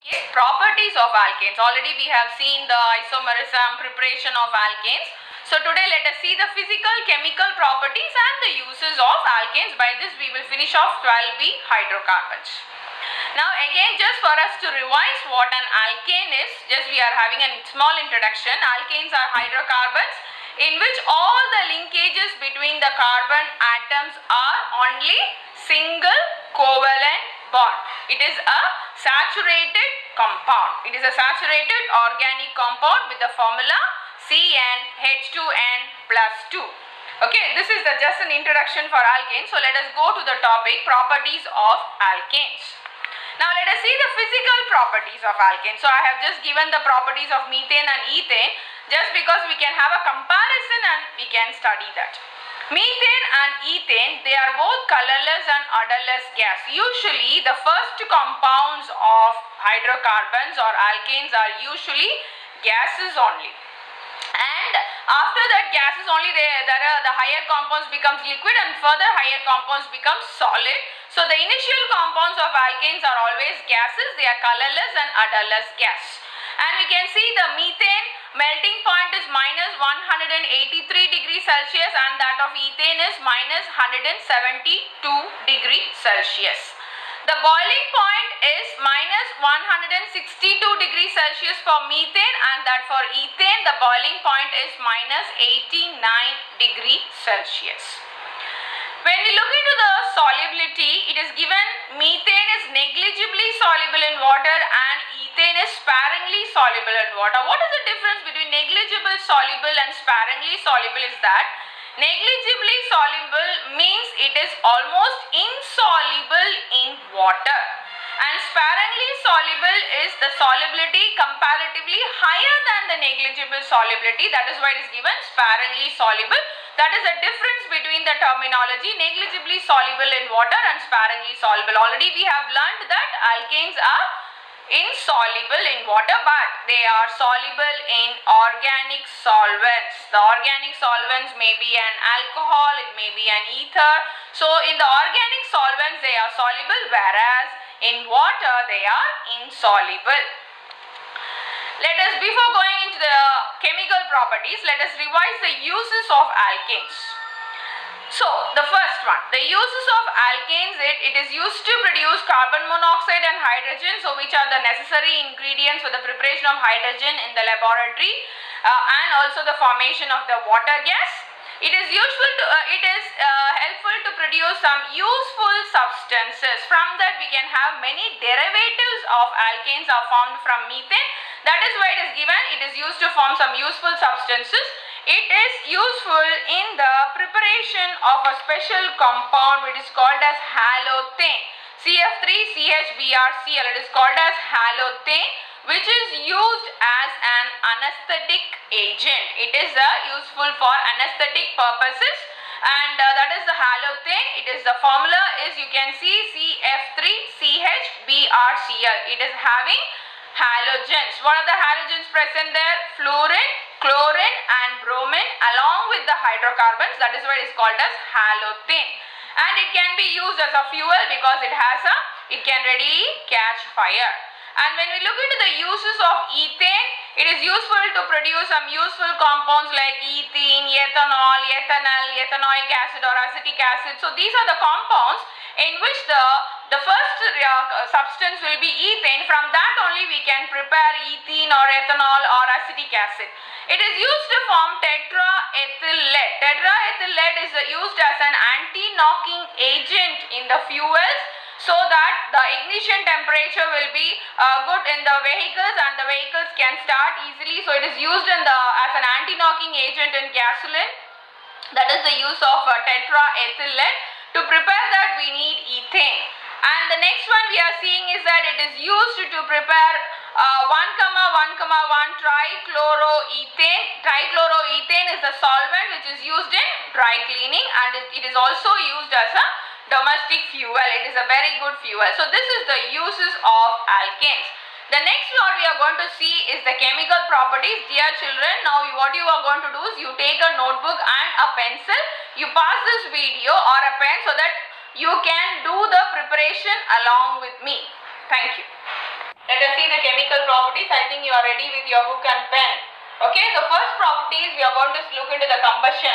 Okay, properties of alkanes. Already we have seen the isomerism, preparation of alkanes. So today let us see the physical, chemical properties and the uses of alkanes. By this we will finish off 12B hydrocarbons. Now again, just for us to revise what an alkane is, just we are having a small introduction. Alkanes are hydrocarbons in which all the linkages between the carbon atoms are only single covalent bond. It is a saturated compound. It is a saturated organic compound with the formula CnH2n plus 2. Okay, this is just an introduction for alkanes. So let us go to the topic, properties of alkanes. Now let us see the physical properties of alkanes. So I have just given the properties of methane and ethane just because we can have a comparison and we can study that. Methane and ethane, they are both colorless and odorless gas. Usually the first compounds of hydrocarbons or alkanes are usually gases only. And after that gases only, the higher compounds becomes liquid and further higher compounds become solid. So the initial compounds of alkanes are always gases. They are colorless and odorless gas. And we can see the methane melting point is minus 183 degrees Celsius and that of ethane is minus 172 degrees Celsius. The boiling point is minus 162 degrees Celsius for methane and that for ethane the boiling point is minus 89 degrees Celsius. When we look into the solubility, it is given methane is negligibly soluble in water and ethane is sparingly soluble in water. What is the difference between negligible soluble and sparingly soluble is that negligibly soluble means it is almost insoluble in water and sparingly soluble is the solubility comparatively higher than the negligible solubility. That is why it is given sparingly soluble. That is the difference between the terminology negligibly soluble in water and sparingly soluble. Already we have learned that alkanes are insoluble in water but they are soluble in organic solvents. The organic solvents may be an alcohol, it may be an ether. So in the organic solvents they are soluble whereas in water they are insoluble. Let us, before going into the chemical properties, let us revise the uses of alkanes. So, the first one, the uses of alkanes, it is used to produce carbon monoxide and hydrogen, so which are the necessary ingredients for the preparation of hydrogen in the laboratory and also the formation of the water gas. It is helpful to produce some useful substances. From that we can have many derivatives of alkanes are formed from methane. That is why it is given, it is used to form some useful substances. It is useful in the preparation of a special compound which is called as halothane. CF3CHBrCl, it is called as halothane, which is used as an anesthetic agent. It is useful for anesthetic purposes and that is the halothane. It is the formula is, you can see, CF3CHBrCl. It is having halogens. What are the halogens present there? Fluorine, chlorine and bromine along with the hydrocarbons. That is why it is called as halothane. And it can be used as a fuel because it can readily catch fire. And when we look into the uses of ethane, it is useful to produce some useful compounds like ethene, ethanol, ethanol, ethanoic acid or acetic acid. So these are the compounds in which the first substance will be ethane. From that only we can prepare ethene or ethanol or acetic acid. It is used to form tetraethyl lead. Tetraethyl lead is used as an anti-knocking agent in the fuels so that the ignition temperature will be good in the vehicles and the vehicles can start easily. So it is used as an anti-knocking agent in gasoline. That is the use of tetraethyl lead. To prepare that we need ethane. And the next one we are seeing is that it is used to prepare 1,1,1 trichloroethane. Trichloroethane is the solvent which is used in dry cleaning and it is also used as a domestic fuel. It is a very good fuel. So this is the uses of alkanes. The next what we are going to see is the chemical properties. Dear children, now what you are going to do is you take a notebook and a pencil. You pause this video or a pen so that you can do the preparation along with me. Thank you. Let us see the chemical properties. I think you are ready with your book and pen. Okay, the first properties we are going to look into the combustion.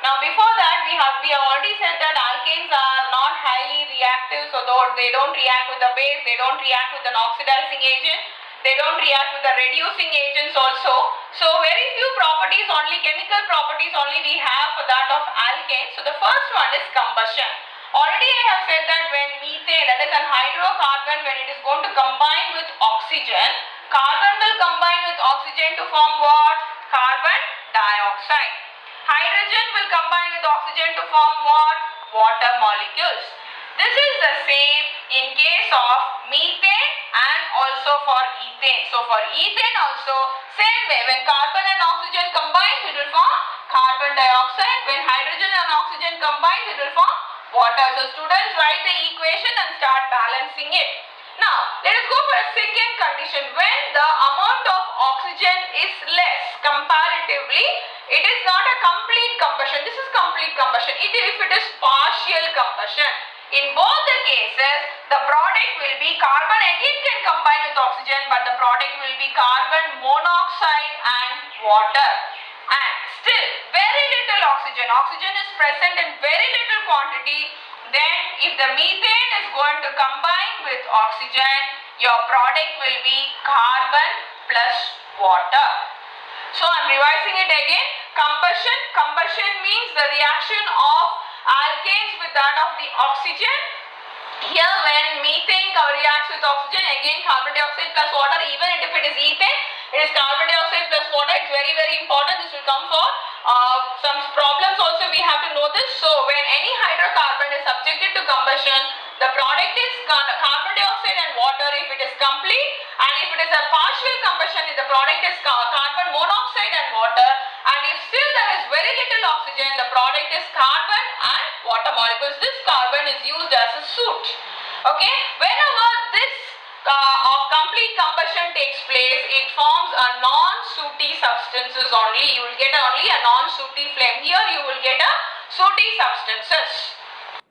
Now before that we have already said that alkanes are not highly reactive, so though they don't react with the base, they don't react with an oxidizing agent, they don't react with the reducing agents also. So very few properties only, chemical properties only we have for that of alkane. So the first one is combustion. Already I have said that when methane, that is an hydrocarbon, when it is going to combine with oxygen, carbon will combine with oxygen to form what? Carbon dioxide. Hydrogen will combine with oxygen to form what? Water molecules. This is the same in case of methane and also for ethane. So for ethane also, same way, when carbon and oxygen combine, it will form carbon dioxide. When hydrogen and oxygen combine, it will form water. So students, write the equation and start balancing it. Now let us go for a second condition. When the amount of oxygen is less comparatively, it is not a complete combustion. This is complete combustion. If it is partial combustion, in both the cases the product will be carbon again can combine with oxygen, but the product will be carbon monoxide and water. And still very little oxygen. Oxygen is present in very little quantity. Then if the methane is going to combine with oxygen, your product will be carbon plus water. So I am revising it again. Combustion. Combustion means the reaction of alkanes with that of the oxygen. Here when methane reacts with oxygen, again carbon dioxide plus water. Even if it is ethane, it is carbon dioxide plus water. It's very important. This will come for some problems also, we have to know this. So when any hydrocarbon is subjected to combustion, the product is carbon dioxide and water if it is complete, and if it is a partial combustion, the product is carbon monoxide and water, and if still there is very little oxygen, the product is carbon and water molecules. This carbon is used as a soot. Okay, whenever this complete combustion takes place, it forms a non-sooty substances only. You will get only a non-sooty flame. Here you will get a sooty substances.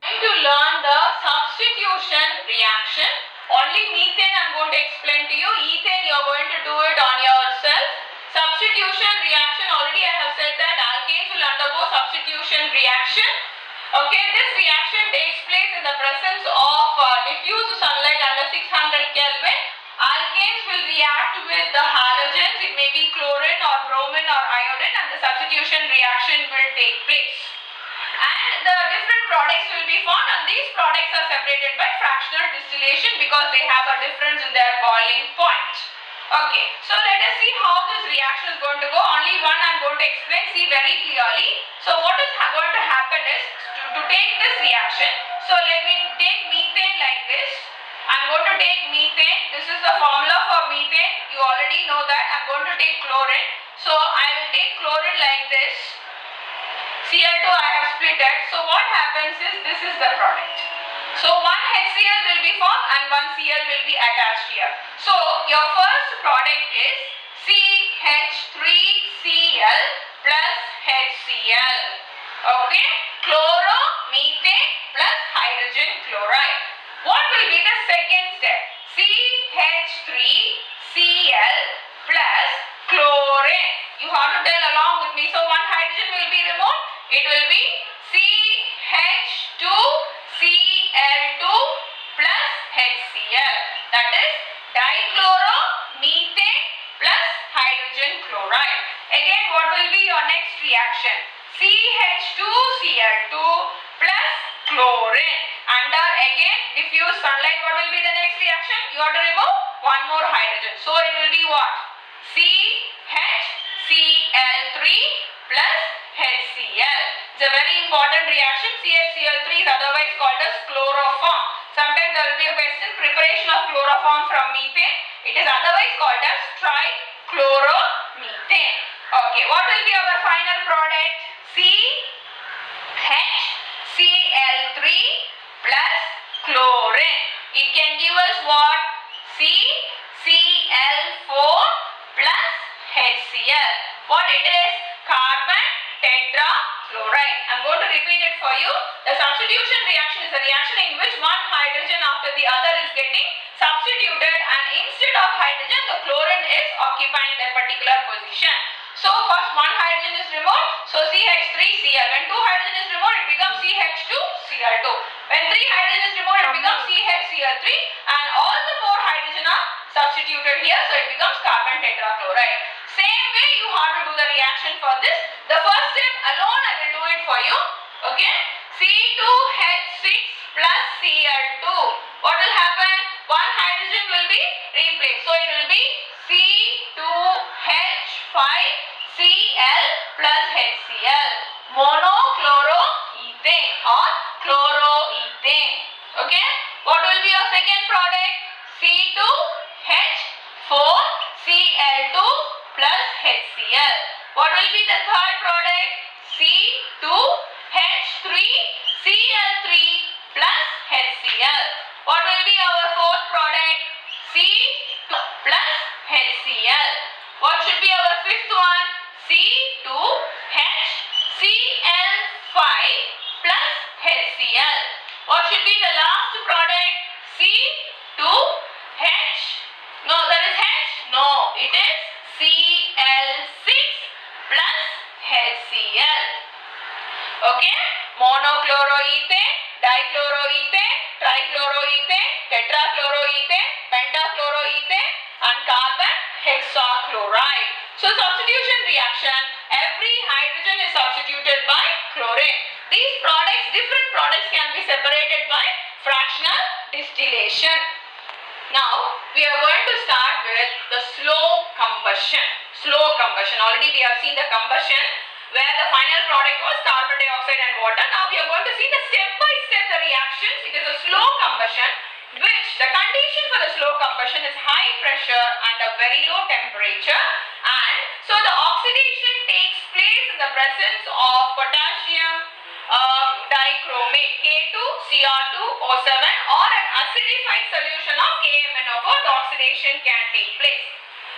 Going to learn the substitution reaction. Only methane I am going to explain to you. Ethane you are going to do it on yourself. Substitution reaction, already I have said that alkanes will undergo substitution reaction. Okay, this reaction takes place in the presence of diffuse sunlight under 600 Kelvin. Alkanes will react with the halogens. It may be chlorine or bromine or iodine, and the substitution reaction will take place. And the different products will be formed, and these products are separated by fractional distillation because they have a difference in their boiling point. Okay, so let us see how this reaction is going to go. Only one I am going to explain, see very clearly. So what is going to happen is, to take this reaction, so let me take methane like this. I am going to take methane. This is the formula for methane. You already know that. I am going to take chlorine. So I will take chlorine like this. Cl2 I have split it. So what happens is, this is the product. So one HCl will be formed and one Cl will be attached here. So your first product is CH3Cl plus HCl. Okay, chloromethane plus hydrogen chloride. What will be the second step? CH3Cl plus chlorine. You have to tell along with me. So one hydrogen will be removed. It will be CH2Cl2 plus HCl. That is dichloromethane plus hydrogen chloride. Again, what will be your next reaction? CH2Cl2 plus chlorine. Under again diffuse sunlight, what will be the next reaction? You have to remove one more hydrogen. So it will be what? CHCl3 plus HCl. It's a very important reaction. CHCl3 is otherwise called as chloroform. Sometimes there will be a question, preparation of chloroform from methane. It is otherwise called as trichloromethane. Okay, what will be our final product? CHCl3 plus chlorine. It can give us what? CCl4 plus HCl. What it is? Carbon tetrachloride. I am going to repeat it for you. The substitution reaction is a reaction in which one hydrogen after the other is getting substituted, and instead of is occupying that particular position. So first one hydrogen is removed, so CH3Cl. When two hydrogen is removed, it becomes CH2Cl2. When three hydrogen is removed, it becomes CHCl3, and all the four hydrogen are substituted here, so it becomes carbon tetrachloride. Same way you have to do the reaction for this. The first step alone I will do it for you. Okay, C2H6 plus Cl2. What will happen? One hydrogen will be replaced, so it will be C2H5Cl plus HCl, monochloroethane or chloroethane. Okay, what will be your second product? C2H4Cl2 plus HCl. What will be the third product? C2H3Cl3 plus HCl. What will be our fourth product? C2 plus HCl. What should be our fifth one? C2HCl5 plus HCl. What should be the last product? C2H. No, that is H. No, it is Cl6 plus HCl. Okay, monochloroethane, dichloroethane, trichloroethane, tetrachloroethane, pentachloroethane, and carbon hexachloride. So substitution reaction, every hydrogen is substituted by chlorine. These products, different products can be separated by fractional distillation. Now we are going to start with the slow combustion. Slow combustion. Already we have seen the combustion where the final product was carbon dioxide and water. Now we are going to see the step by step the reactions. It is a slow combustion, which the condition for the slow combustion is high pressure and a very low temperature, and so the oxidation takes place in the presence of potassium dichromate K2Cr2O7 or an acidified solution of KMnO4. The oxidation can take place.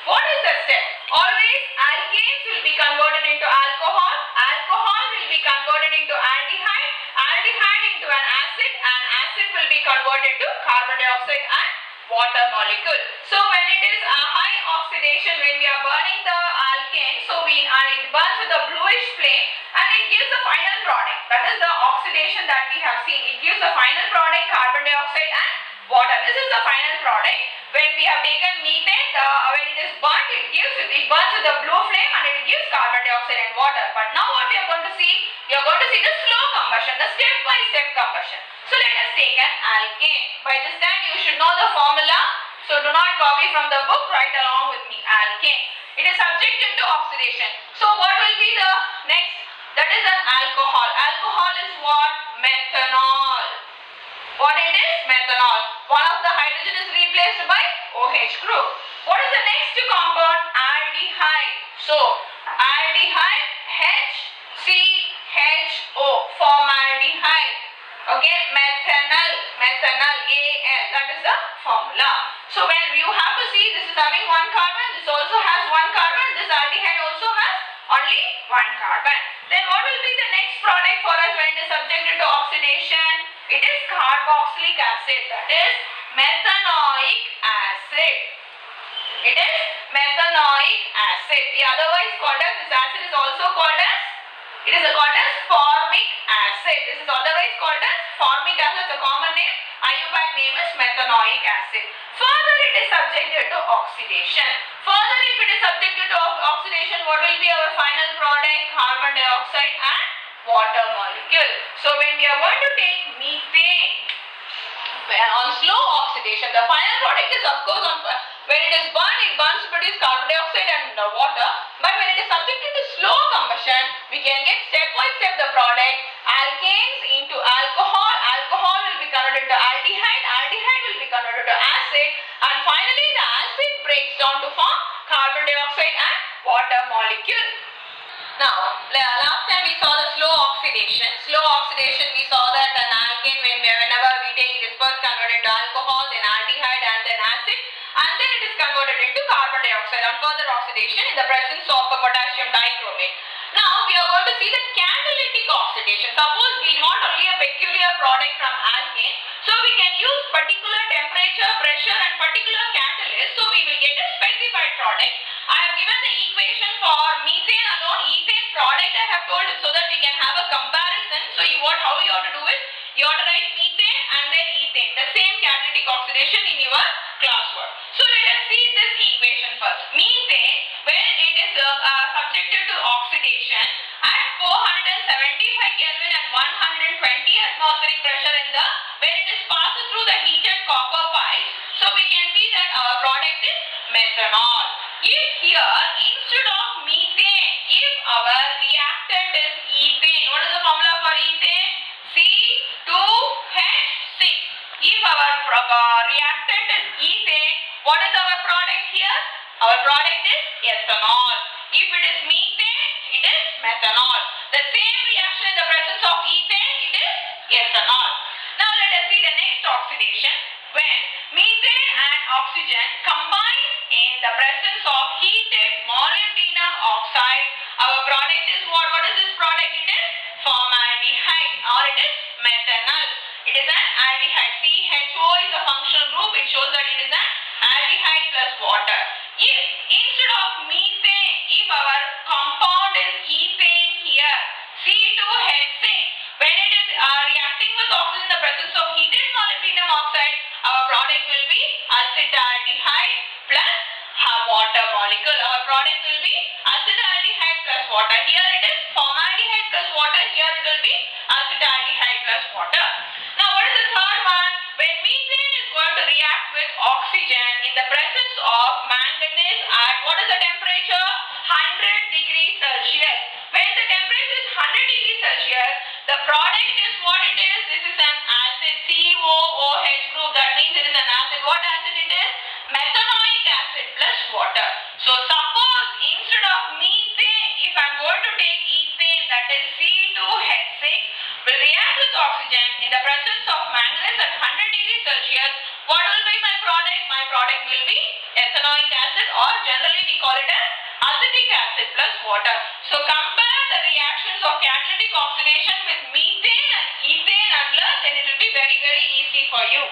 What is the step? Always alkanes will be converted into alcohol, alcohol will be converted into aldehyde, aldehyde into an acid, and acid will be converted to carbon dioxide and water molecule. So when it is a high oxidation, when we are burning the alkane, so it burns with a bluish flame and it gives the final product. That is the oxidation that we have seen. It gives the final product carbon dioxide and water. This is the final product. When we have taken methane, when it is burnt, it burns with a blue flame and it gives carbon dioxide and water. But now what we are going to see? We are going to see the slow combustion, the step by step combustion. So let us take an alkane. By this time you should know the formula. So do not copy from the book, write along with me. Alkane. It is subjected to oxidation. So what will be the next? That is an alcohol. Alcohol is what? Methanol. What it is? Methanol. One of the hydrogen is replaced by OH group. What is the next compound? Aldehyde. So aldehyde HCHO, formaldehyde. Okay, methanol, methanol, AL, that is the formula. So when you have to see, this is having one carbon, this also has one carbon, this aldehyde also has only one carbon. Then what will be the next product for us when it is subjected to oxidation? It is carboxylic acid, that is methanoic acid. It is methanoic acid. Otherwise called as, this acid is also called as, it is called as formic acid. This is otherwise called as formic acid. The common name, iupac name is methanoic acid. Further it is subjected to oxidation. Further if it is subjected to oxidation, what will be our final product? Carbon dioxide and water molecule. So when we are going to take methane, on slow oxidation, the final product is of course when it is burned, it burns to produce carbon dioxide and water. But when it is subjected to slow combustion, we can get step by step the product. Alkanes into alcohol, alcohol will be converted to aldehyde, aldehyde will be converted to acid, and finally the acid breaks down to form carbon dioxide and water molecule. Now, last time we saw the slow oxidation. Slow oxidation, we saw that an alkane, whenever we take it, is first converted to alcohol, then aldehyde, and then acid, and then it is converted into carbon dioxide on further oxidation in the presence of a potassium dichromate. Now, we are going to see the catalytic oxidation. Suppose we want only a peculiar product from alkane, so we can use particular temperature, pressure, and particular catalyst, so we will get a specified product. have told so that we can have a comparison. So how you have to do it? You have to write methane and then ethane, the same catalytic oxidation in your classwork. So let us see this equation first. Methane, when it is subjected to oxidation at 475 Kelvin and 120 atmospheric pressure when it is passed through the heated copper pipes, so we can see that our product is methanol. If here, instead of methane, if our reactant is ethane, what is the formula for ethane? C2H6. If our reactant is ethane, what is our product here? Our product is ethanol. If it is methane, it is methanol. The same reaction in the presence of ethane, it is ethanol. Now let us see the next oxidation. When methane and oxygen combine in the presence of heated molybdenum oxide, our product is what? What is this product? It is formaldehyde or it is methanol. It is an aldehyde. CHO is the functional group. It shows that it is an aldehyde plus water. If instead of methane, if our compound is ethane here, C2H6, when it is reacting with oxygen in the presence of heated molybdenum oxide, our product will be acetaldehyde plus water molecule. Our product will be acetaldehyde plus water. Here it is formaldehyde plus water. Here it will be acetaldehyde plus water. Now what is the third one? When methane is going to react with oxygen in the presence of manganese at what is the temperature? 100 degrees Celsius. When the temperature is 100 degrees Celsius, the product is what it is. This is an acid, COOH group. That means it is an acid. What acid it is? Methanoic acid plus water. So suppose instead of methane, if I am going to take ethane, that is C2H6, will react with oxygen in the presence of manganese at 100 degrees Celsius, what will be my product? My product will be ethanoic acid, or generally we call it as acetic acid plus water. So compare the reactions of catalytic oxidation with methane and ethane and learn, then it will be very easy for you.